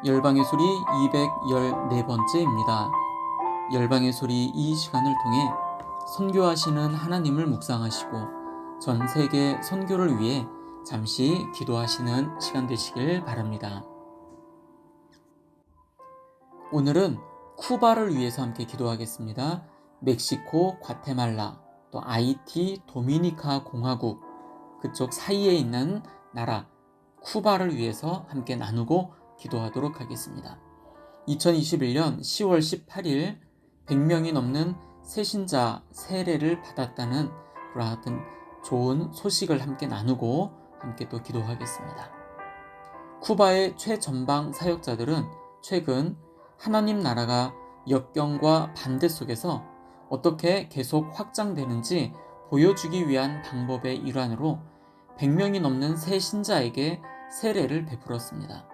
열방의 소리 214번째입니다. 열방의 소리 이 시간을 통해 선교하시는 하나님을 묵상하시고 전 세계 선교를 위해 잠시 기도하시는 시간 되시길 바랍니다. 오늘은 쿠바를 위해서 함께 기도하겠습니다. 멕시코, 과테말라, 또 아이티, 도미니카 공화국 그쪽 사이에 있는 나라 쿠바를 위해서 함께 나누고 기도하도록 하겠습니다. 2021년 10월 18일 100명이 넘는 새신자 세례를 받았다는 그와 같은 좋은 소식을 함께 나누고 함께 또 기도하겠습니다. 쿠바의 최전방 사역자들은 최근 하나님 나라가 역경과 반대 속에서 어떻게 계속 확장되는지 보여주기 위한 방법의 일환으로 100명이 넘는 새신자에게 세례를 베풀었습니다.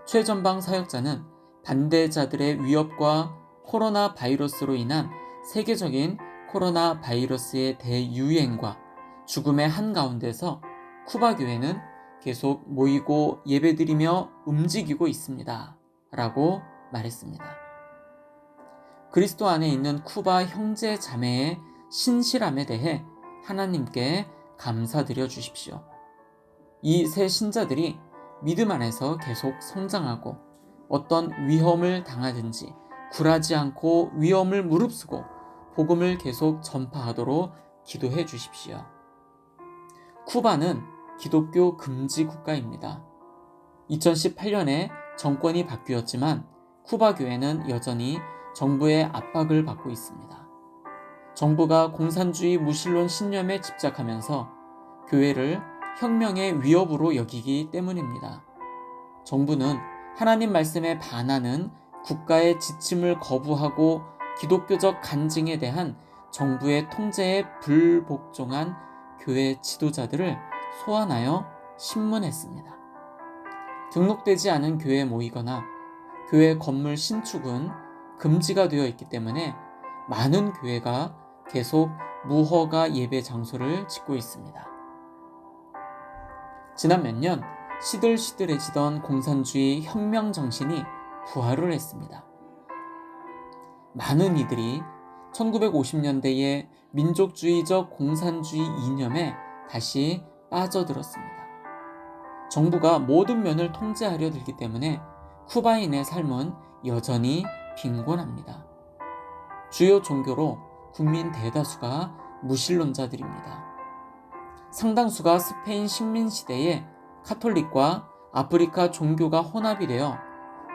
최전방 사역자는 반대자들의 위협과 코로나 바이러스로 인한 세계적인 코로나 바이러스의 대유행과 죽음의 한가운데서 쿠바 교회는 계속 모이고 예배드리며 움직이고 있습니다. 라고 말했습니다. 그리스도 안에 있는 쿠바 형제 자매의 신실함에 대해 하나님께 감사드려 주십시오. 이 새 신자들이 믿음 안에서 계속 성장하고 어떤 위험을 당하든지 굴하지 않고 위험을 무릅쓰고 복음을 계속 전파하도록 기도해 주십시오. 쿠바는 기독교 금지 국가입니다. 2018년에 정권이 바뀌었지만 쿠바 교회는 여전히 정부의 압박을 받고 있습니다. 정부가 공산주의 무신론 신념에 집착하면서 교회를 혁명의 위협으로 여기기 때문입니다. 정부는 하나님 말씀에 반하는 국가의 지침을 거부하고 기독교적 간증에 대한 정부의 통제에 불복종한 교회 지도자들을 소환하여 신문했습니다. 등록되지 않은 교회에 모이거나 교회 건물 신축은 금지가 되어 있기 때문에 많은 교회가 계속 무허가 예배 장소를 짓고 있습니다. 지난 몇 년 시들시들해지던 공산주의 혁명 정신이 부활을 했습니다. 많은 이들이 1950년대의 민족주의적 공산주의 이념에 다시 빠져들었습니다. 정부가 모든 면을 통제하려 들기 때문에 쿠바인의 삶은 여전히 빈곤합니다. 주요 종교로 국민 대다수가 무신론자들입니다. 상당수가 스페인 식민 시대에 카톨릭과 아프리카 종교가 혼합이 되어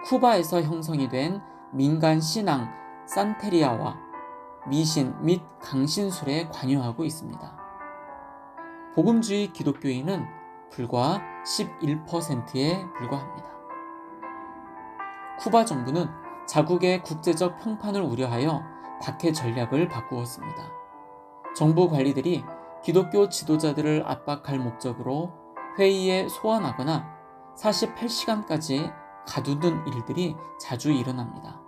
쿠바에서 형성이 된 민간 신앙 산테리아와 미신 및 강신술에 관여하고 있습니다. 복음주의 기독교인은 불과 11%에 불과합니다. 쿠바 정부는 자국의 국제적 평판을 우려하여 박해 전략을 바꾸었습니다. 정부 관리들이 기독교 지도자들을 압박할 목적으로 회의에 소환하거나 48시간까지 가두는 일들이 자주 일어납니다.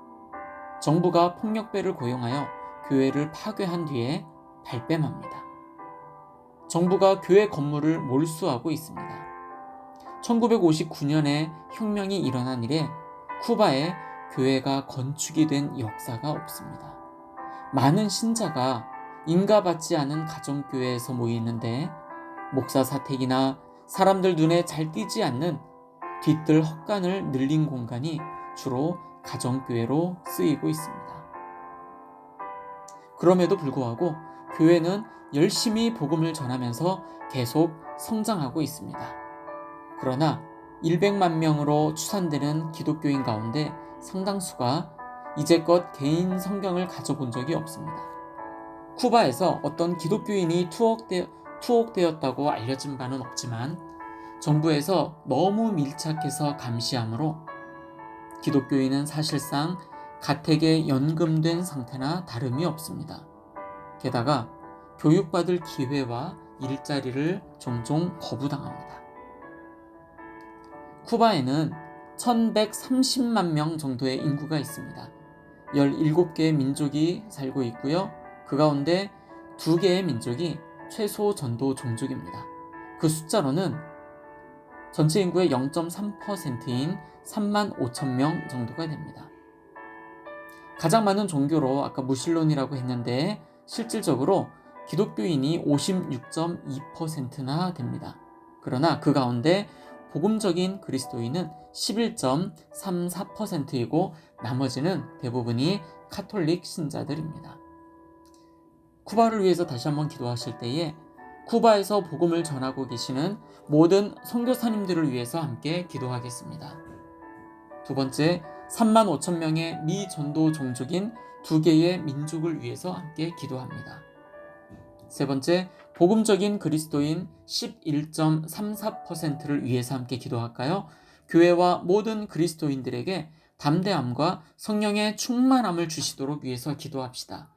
정부가 폭력배를 고용하여 교회를 파괴한 뒤에 발뺌합니다. 정부가 교회 건물을 몰수하고 있습니다. 1959년에 혁명이 일어난 이래 쿠바에 교회가 건축이 된 역사가 없습니다. 많은 신자가 인가받지 않은 가정교회에서 모이는데 목사 사택이나 사람들 눈에 잘 띄지 않는 뒤뜰 헛간을 늘린 공간이 주로 가정교회로 쓰이고 있습니다. 그럼에도 불구하고 교회는 열심히 복음을 전하면서 계속 성장하고 있습니다. 그러나 100만 명으로 추산되는 기독교인 가운데 상당수가 이제껏 개인 성경을 가져본 적이 없습니다. 쿠바에서 어떤 기독교인이 투옥되었다고 알려진 바는 없지만 정부에서 너무 밀착해서 감시하므로 기독교인은 사실상 가택에 연금된 상태나 다름이 없습니다. 게다가 교육받을 기회와 일자리를 종종 거부당합니다. 쿠바에는 1130만 명 정도의 인구가 있습니다. 17개의 민족이 살고 있고요. 그 가운데 2개의 민족이 최소 전도 종족입니다. 그 숫자로는 전체 인구의 0.3%인 3만 5천 명 정도가 됩니다. 가장 많은 종교로 아까 무신론이라고 했는데 실질적으로 기독교인이 56.2%나 됩니다. 그러나 그 가운데 복음적인 그리스도인은 11.34%이고 나머지는 대부분이 카톨릭 신자들입니다. 쿠바를 위해서 다시 한번 기도하실 때에 쿠바에서 복음을 전하고 계시는 모든 선교사님들을 위해서 함께 기도하겠습니다. 두 번째, 3만 5천 명의 미전도 종족인 2개의 민족을 위해서 함께 기도합니다. 세 번째, 복음적인 그리스도인 11.34%를 위해서 함께 기도할까요? 교회와 모든 그리스도인들에게 담대함과 성령의 충만함을 주시도록 위해서 기도합시다.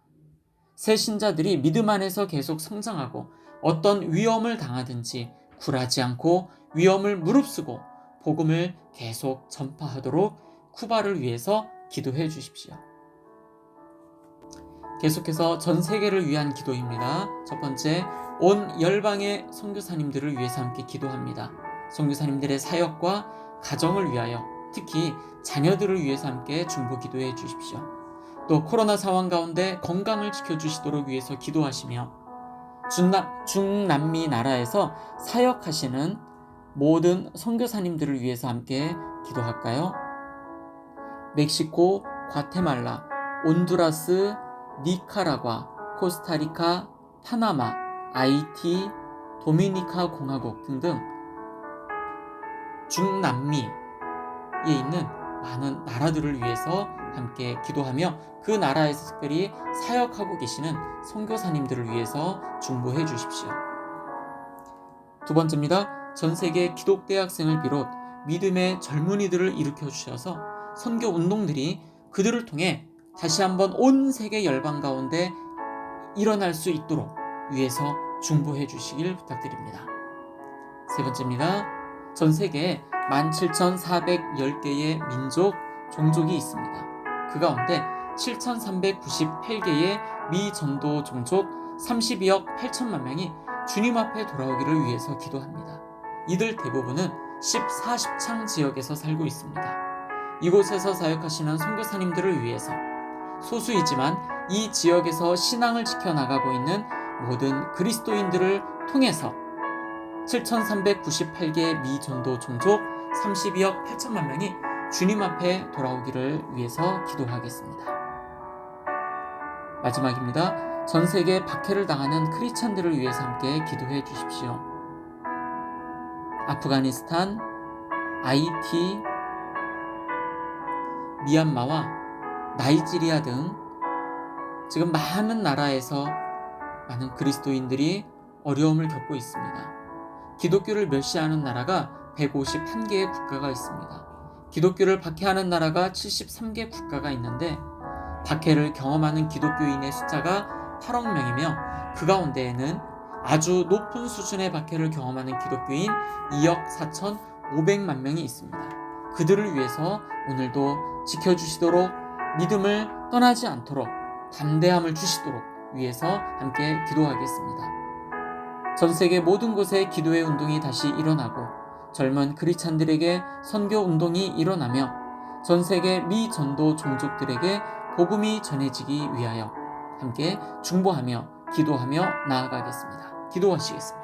새 신자들이 믿음 안에서 계속 성장하고 어떤 위험을 당하든지 굴하지 않고 위험을 무릅쓰고 복음을 계속 전파하도록 쿠바를 위해서 기도해 주십시오. 계속해서 전 세계를 위한 기도입니다. 첫 번째, 온 열방의 선교사님들을 위해서 함께 기도합니다. 선교사님들의 사역과 가정을 위하여 특히 자녀들을 위해서 함께 중보 기도해 주십시오. 또 코로나 상황 가운데 건강을 지켜주시도록 위해서 기도하시며 중남미 나라에서 사역하시는 모든 선교사님들을 위해서 함께 기도할까요? 멕시코, 과테말라, 온두라스, 니카라과, 코스타리카, 파나마, 아이티, 도미니카 공화국 등등 중남미에 있는 많은 나라들을 위해서 함께 기도하며 그 나라에서 특별히 사역하고 계시는 선교사님들을 위해서 중보해 주십시오. 두 번째입니다. 전 세계 기독대학생을 비롯 믿음의 젊은이들을 일으켜 주셔서 선교 운동들이 그들을 통해 다시 한번 온 세계 열방 가운데 일어날 수 있도록 위해서 중보해 주시길 부탁드립니다. 세 번째입니다. 전 세계에 17,410개의 민족, 종족이 있습니다. 그 가운데 7,398개의 미전도 종족 32억 8천만 명이 주님 앞에 돌아오기를 위해서 기도합니다. 이들 대부분은 10-40창 지역에서 살고 있습니다. 이곳에서 사역하시는 선교사님들을 위해서 소수이지만 이 지역에서 신앙을 지켜나가고 있는 모든 그리스도인들을 통해서 7,398개의 미전도 종족 32억 8천만 명이 주님 앞에 돌아오기를 위해서 기도하겠습니다. 마지막입니다. 전 세계 박해를 당하는 크리스찬들을 위해서 함께 기도해 주십시오. 아프가니스탄, 아이티, 미얀마와 나이지리아 등 지금 많은 나라에서 많은 그리스도인들이 어려움을 겪고 있습니다. 기독교를 멸시하는 나라가 151개의 국가가 있습니다. 기독교를 박해하는 나라가 73개 국가가 있는데 박해를 경험하는 기독교인의 숫자가 8억 명이며 그 가운데에는 아주 높은 수준의 박해를 경험하는 기독교인 2억 4,500만 명이 있습니다. 그들을 위해서 오늘도 지켜주시도록 믿음을 떠나지 않도록 담대함을 주시도록 위해서 함께 기도하겠습니다. 전 세계 모든 곳에 기도의 운동이 다시 일어나고 젊은 크리스찬들에게 선교 운동이 일어나며 전 세계 미전도 종족들에게 복음이 전해지기 위하여 함께 중보하며 기도하며 나아가겠습니다. 기도하시겠습니다.